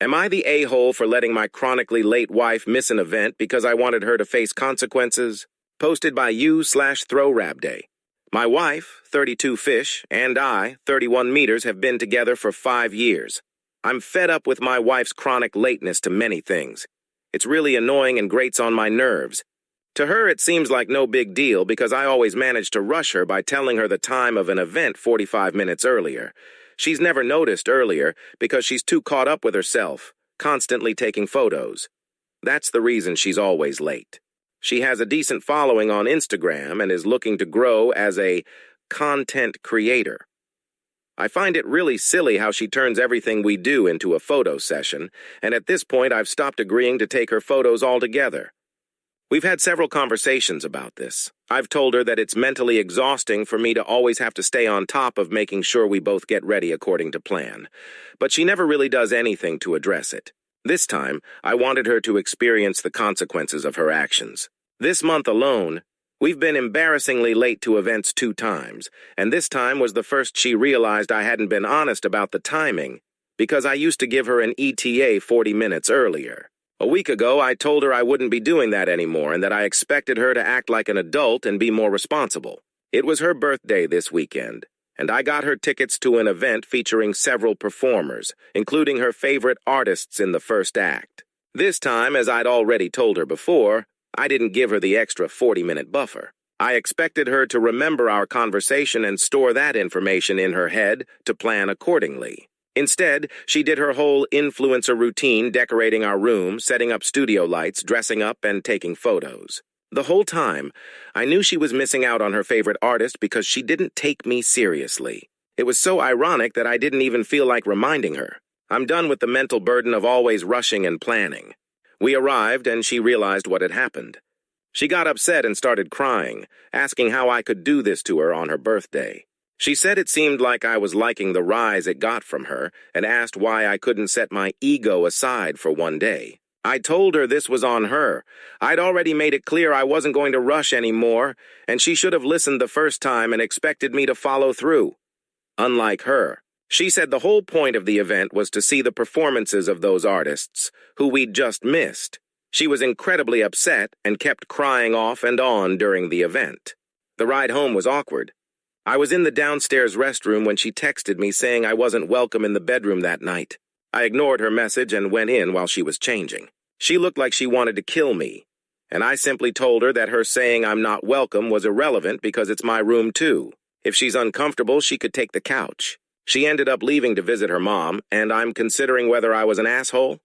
Am I the a-hole for letting my chronically late wife miss an event because I wanted her to face consequences? Posted by you/throwrabbday. My wife, 32 fish, and I, 31 meters, have been together for 5 years. I'm fed up with my wife's chronic lateness to many things. It's really annoying and grates on my nerves. To her, it seems like no big deal because I always manage to rush her by telling her the time of an event 45 minutes earlier. She's never noticed earlier because she's too caught up with herself, constantly taking photos. That's the reason she's always late. She has a decent following on Instagram and is looking to grow as a content creator. I find it really silly how she turns everything we do into a photo session, and at this point I've stopped agreeing to take her photos altogether. We've had several conversations about this. I've told her that it's mentally exhausting for me to always have to stay on top of making sure we both get ready according to plan. But she never really does anything to address it. This time, I wanted her to experience the consequences of her actions. This month alone, we've been embarrassingly late to events 2 times, and this time was the first she realized I hadn't been honest about the timing, because I used to give her an ETA 40 minutes earlier. A week ago, I told her I wouldn't be doing that anymore and that I expected her to act like an adult and be more responsible. It was her birthday this weekend, and I got her tickets to an event featuring several performers, including her favorite artists in the first act. This time, as I'd already told her before, I didn't give her the extra 40-minute buffer. I expected her to remember our conversation and store that information in her head to plan accordingly. Instead, she did her whole influencer routine, decorating our room, setting up studio lights, dressing up, and taking photos. The whole time, I knew she was missing out on her favorite artist because she didn't take me seriously. It was so ironic that I didn't even feel like reminding her. I'm done with the mental burden of always rushing and planning. We arrived, and she realized what had happened. She got upset and started crying, asking how I could do this to her on her birthday. She said it seemed like I was liking the rise it got from her and asked why I couldn't set my ego aside for one day. I told her this was on her. I'd already made it clear I wasn't going to rush anymore, and she should have listened the first time and expected me to follow through. Unlike her, she said the whole point of the event was to see the performances of those artists who we'd just missed. She was incredibly upset and kept crying off and on during the event. The ride home was awkward. I was in the downstairs restroom when she texted me saying I wasn't welcome in the bedroom that night. I ignored her message and went in while she was changing. She looked like she wanted to kill me, and I simply told her that her saying I'm not welcome was irrelevant because it's my room too. If she's uncomfortable, she could take the couch. She ended up leaving to visit her mom, and I'm considering whether I was an asshole.